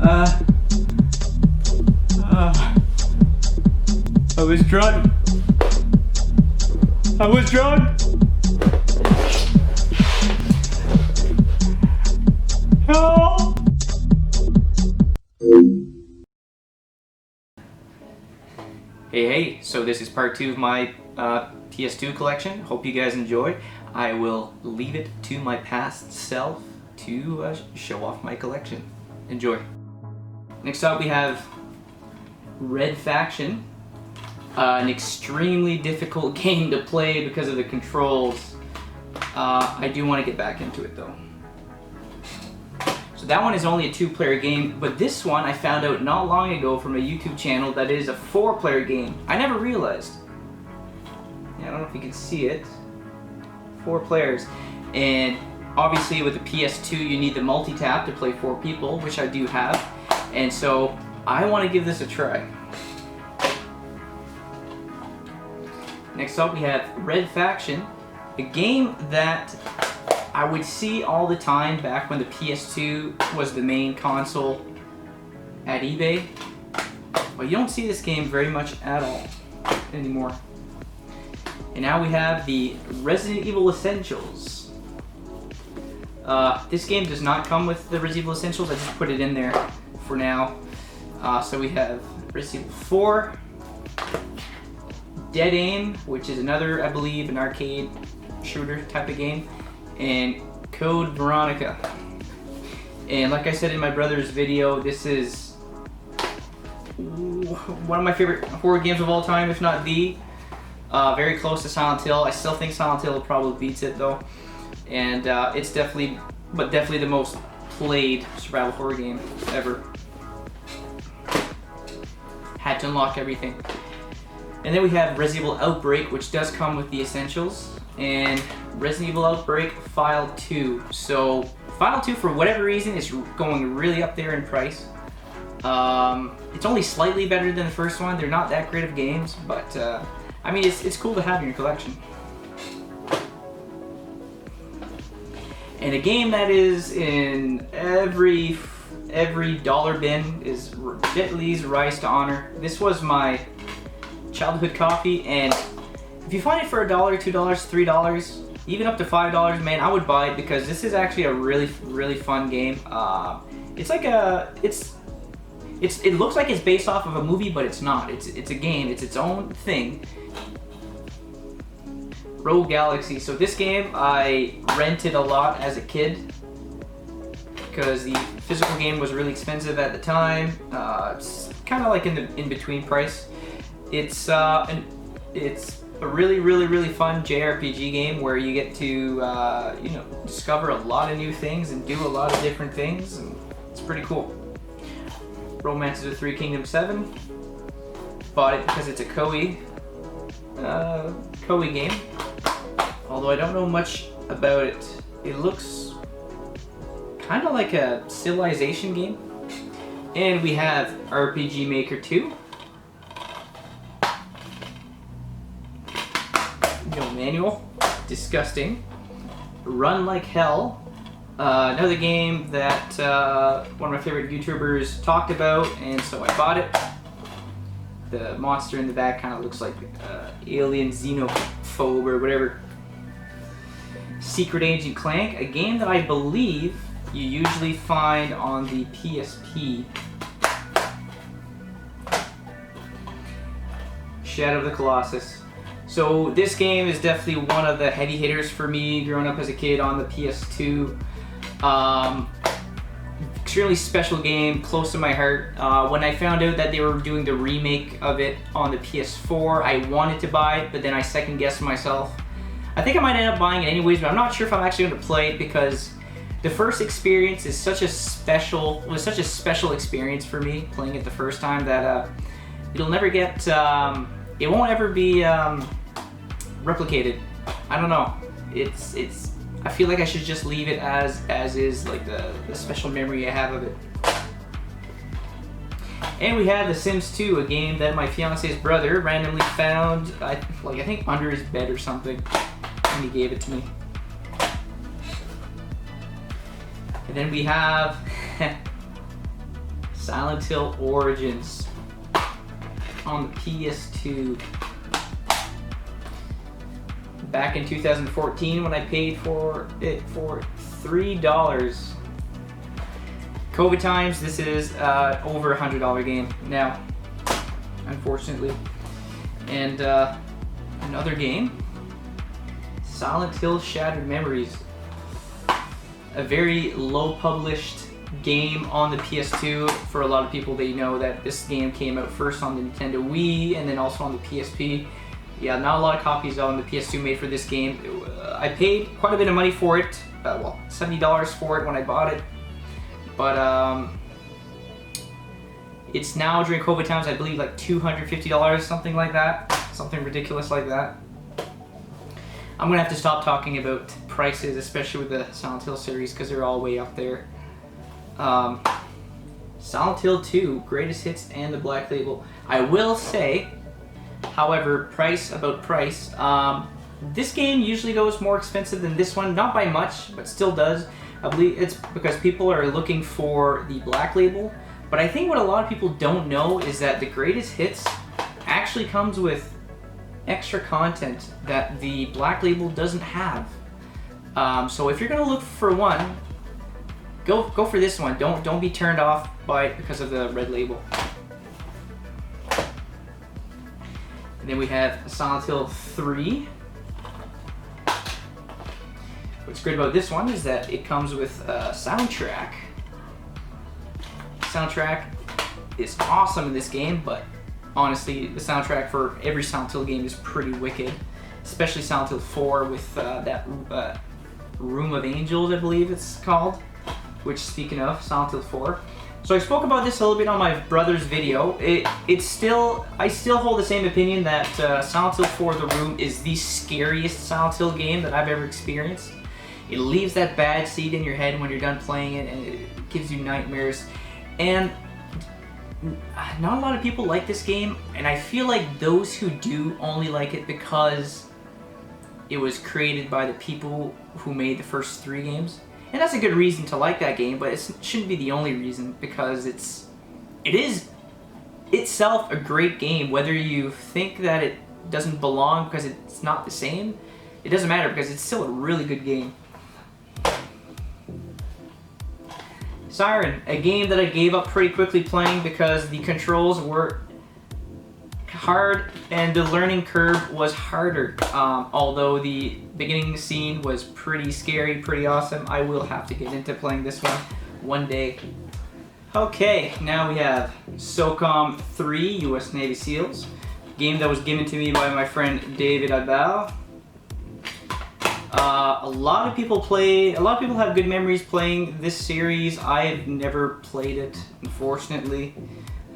I was drunk. I was drunk. Help! Hey, so this is part 2 of my PS2 collection. Hope you guys enjoy. I will leave it to my past self to show off my collection. Enjoy. Next up we have Red Faction. An extremely difficult game to play because of the controls. I do want to get back into it though. So that one is only a 2-player game, but this one I found out not long ago from a YouTube channel that it is a 4-player game. I never realized. Yeah, I don't know if you can see it. 4 players. And obviously with the PS2 you need the multi-tap to play 4 people, which I do have. And so I want to give this a try. Next up we have Red Faction, a game that I would see all the time back when the PS2 was the main console at eBay. But you don't see this game very much at all anymore. And now we have the Resident Evil Essentials. This game does not come with the Resident Evil Essentials, I just put it in there for now. So we have Resident Evil 4, Dead Aim, which is another, I believe, an arcade shooter type of game, and Code Veronica. And like I said in my brother's video, this is one of my favorite horror games of all time, if not the. Very close to Silent Hill. I still think Silent Hill probably beats it though. And it's definitely the most played survival horror game ever. Had to unlock everything. And then we have Resident Evil Outbreak, which does come with the Essentials, and Resident Evil Outbreak File 2. So File 2, for whatever reason, is going really up there in price. It's only slightly better than the first one. They're not that great of games, but I mean, it's cool to have in your collection. And a game that is in every dollar bin is Jet Li's Rise to Honor. This was my childhood copy, and if you find it for $1, $2, $3, even up to $5, man, I would buy it because this is actually a really fun game. It's like it looks like it's based off of a movie, but it's not. It's a game. It's its own thing. Rogue Galaxy. So this game I rented a lot as a kid because the physical game was really expensive at the time. It's kind of like in between price. It's a really fun JRPG game where you get to discover a lot of new things and do a lot of different things, and it's pretty cool. Romances of Three Kingdoms 7. Bought it because it's a Koei game. Although I don't know much about it. It looks kind of like a Civilization game. And we have RPG Maker 2. No manual. Disgusting. Run Like Hell. Another game that one of my favorite YouTubers talked about, and so I bought it. The monster in the back kind of looks like alien xenophobe or whatever. Secret Agent Clank, a game that I believe you usually find on the PSP. Shadow of the Colossus. So this game is definitely one of the heavy hitters for me growing up as a kid on the PS2. Extremely special game, close to my heart. When I found out that they were doing the remake of it on the PS4, I wanted to buy it, but then I second guessed myself. I think I might end up buying it anyways, but I'm not sure if I'm actually going to play it because the first experience is such a special experience for me, playing it the first time, that it'll never get, it won't ever be replicated. I don't know. I feel like I should just leave it as is, like the special memory I have of it. And we have The Sims 2, a game that my fiance's brother randomly found, I think under his bed or something, and he gave it to me. And then we have Silent Hill Origins on the PS2. Back in 2014 when I paid for it for $3. COVID times, this is over $100 game now, unfortunately. And another game, Silent Hill Shattered Memories. A very low published game on the PS2. For a lot of people, they know that this game came out first on the Nintendo Wii and then also on the PSP. Yeah, not a lot of copies on the PS2 made for this game. I paid quite a bit of money for it, well, $70 for it when I bought it. But it's now, during COVID times, I believe like $250, something like that. Something ridiculous like that. I'm gonna have to stop talking about prices, especially with the Silent Hill series, because they're all way up there. Silent Hill 2, Greatest Hits and the Black Label. I will say, however, price, this game usually goes more expensive than this one, not by much, but still does. I believe it's because people are looking for the Black Label, but I think what a lot of people don't know is that the Greatest Hits actually comes with extra content that the Black Label doesn't have. So if you're gonna look for one, go for this one. Don't be turned off by it because of the Red Label. And then we have Silent Hill 3. What's great about this one is that it comes with a soundtrack. Soundtrack is awesome in this game, but honestly, the soundtrack for every Silent Hill game is pretty wicked. Especially Silent Hill 4 with that Room of Angels, I believe it's called. Which, speaking of, Silent Hill 4. So I spoke about this a little bit on my brother's video. I still hold the same opinion that Silent Hill 4 The Room is the scariest Silent Hill game that I've ever experienced. It leaves that bad seed in your head when you're done playing it, and it gives you nightmares. And not a lot of people like this game, and I feel like those who do only like it because it was created by the people who made the first 3 games. And that's a good reason to like that game, but it shouldn't be the only reason, because it is itself a great game. Whether you think that it doesn't belong because it's not the same, it doesn't matter, because it's still a really good game. Siren, a game that I gave up pretty quickly playing because the controls were hard and the learning curve was harder. Although the beginning scene was pretty scary, pretty awesome, I will have to get into playing this one day. Okay, now we have SOCOM 3 US Navy SEALs, game that was given to me by my friend David Abel. A lot of people have good memories playing this series. I've never played it, unfortunately.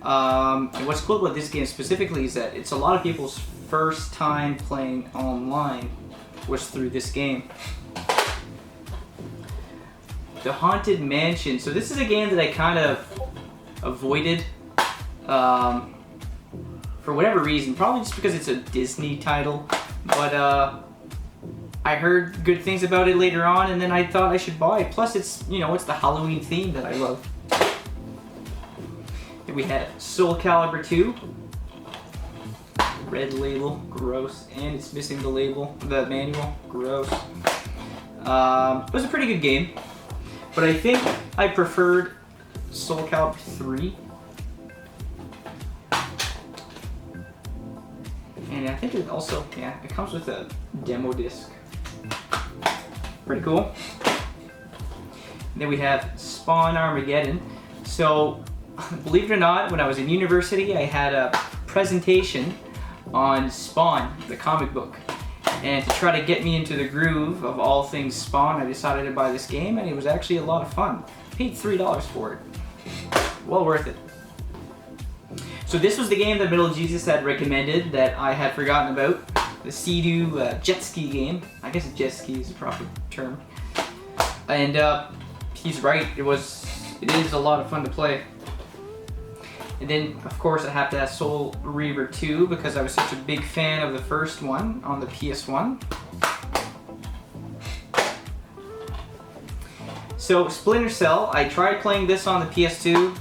And what's cool about this game specifically is that it's a lot of people's first time playing online was through this game. The Haunted Mansion. So this is a game that I kind of avoided for whatever reason. Probably just because it's a Disney title. But I heard good things about it later on, and then I thought I should buy it. Plus, it's the Halloween theme that I love. Then we had Soul Calibur 2. Red label, gross, and it's missing the label, the manual, gross. It was a pretty good game, but I think I preferred Soul Calibur 3. And I think it also, it comes with a demo disc. Pretty cool. And then we have Spawn Armageddon. So, believe it or not, when I was in university, I had a presentation on Spawn, the comic book. And to try to get me into the groove of all things Spawn, I decided to buy this game, and it was actually a lot of fun. I paid $3 for it. Well worth it. So this was the game that Middle Jesus had recommended that I had forgotten about. The Sea-Doo jet ski game. I guess jet ski is the proper term. And he's right, it is a lot of fun to play. And then, of course, I have to add Soul Reaver 2 because I was such a big fan of the first one on the PS1. So, Splinter Cell, I tried playing this on the PS2.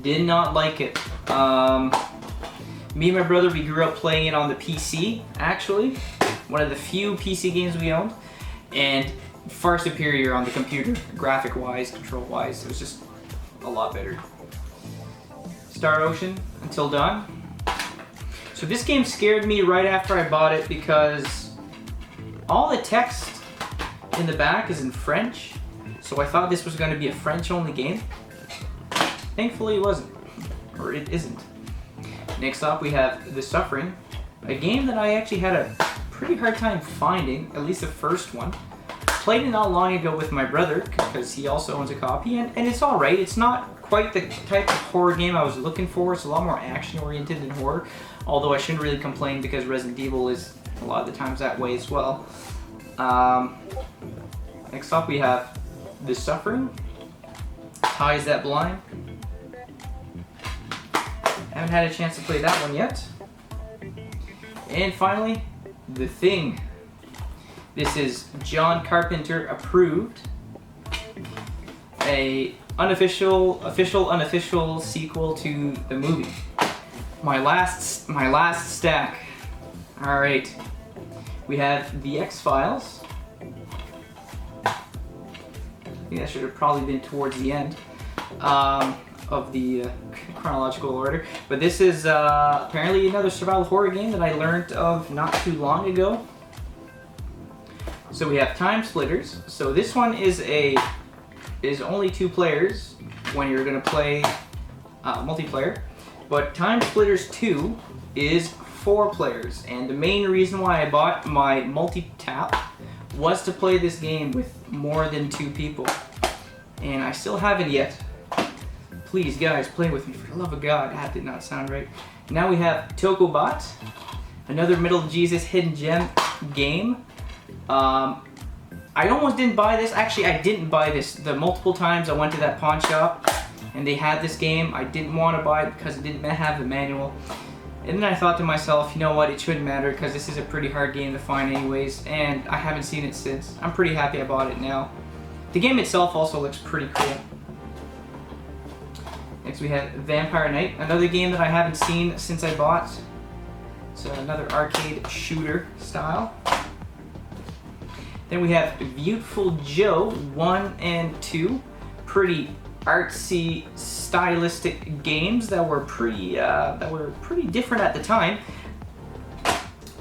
Did not like it. Me and my brother, we grew up playing it on the PC, actually. One of the few PC games we owned. And far superior on the computer, graphic-wise, control-wise. It was just a lot better. Star Ocean, Until Dawn. So this game scared me right after I bought it because all the text in the back is in French. So I thought this was going to be a French-only game. Thankfully it wasn't, or it isn't. Next up we have The Suffering, a game that I actually had a pretty hard time finding, at least the first one. Played it not long ago with my brother because he also owns a copy, and it's alright. It's not quite the type of horror game I was looking for. It's a lot more action-oriented than horror, although I shouldn't really complain because Resident Evil is a lot of the times that way as well. Next up we have The Suffering, Ties That Blind. Haven't had a chance to play that one yet. And finally, The Thing. This is John Carpenter approved. A unofficial sequel to the movie. My last stack. All right, we have The X-Files. I think that should have probably been towards the end of the chronological order. But this is apparently another survival horror game that I learned of not too long ago. So we have Time Splitters. So this one is only 2 players when you're gonna play multiplayer. But Time Splitters 2 is 4 players. And the main reason why I bought my multi-tap was to play this game with more than 2 people. And I still haven't yet. Please guys, play with me for the love of God. That did not sound right. Now we have Tocobot, another Middle Jesus hidden gem game. I almost didn't buy this. Actually, I didn't buy this. The multiple times I went to that pawn shop and they had this game, I didn't want to buy it because it didn't have the manual. And then I thought to myself, you know what, it shouldn't matter because this is a pretty hard game to find anyways, and I haven't seen it since. I'm pretty happy I bought it now. The game itself also looks pretty cool. Next we have Vampire Knight, another game that I haven't seen since I bought. It's another arcade shooter style. Then we have Beautiful Joe 1 and 2, pretty artsy, stylistic games that were pretty different at the time.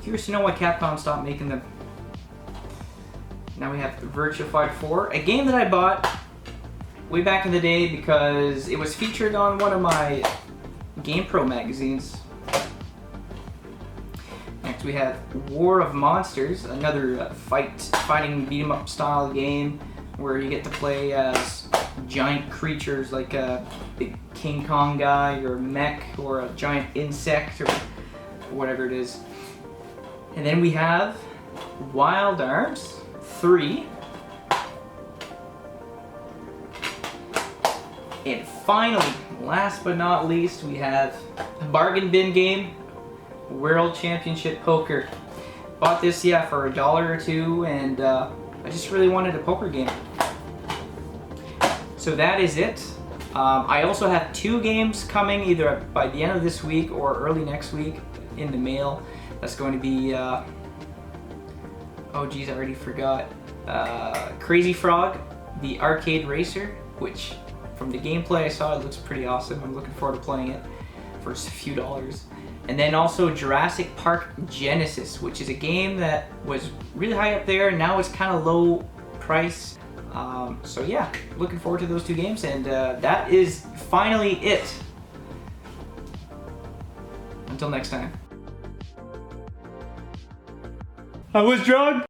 Curious to know why Capcom stopped making them. Now we have Virtua Fighter 4, a game that I bought way back in the day because it was featured on one of my GamePro magazines. Next we have War of Monsters, another fighting beat 'em up style game where you get to play as giant creatures like a big King Kong guy or mech or a giant insect or whatever it is. And then we have Wild Arms 3. And finally, last but not least, we have a bargain bin game, World Championship Poker. Bought this, for $1 or $2, and I just really wanted a poker game. So that is it. I also have 2 games coming either by the end of this week or early next week in the mail. That's going to be, oh geez, I already forgot. Crazy Frog, the arcade racer, which from the gameplay I saw, it looks pretty awesome. I'm looking forward to playing it for a few dollars. And then also Jurassic Park Genesis, which is a game that was really high up there. Now it's kind of low price. So yeah, looking forward to those 2 games, and that is finally it. Until next time. I was drunk.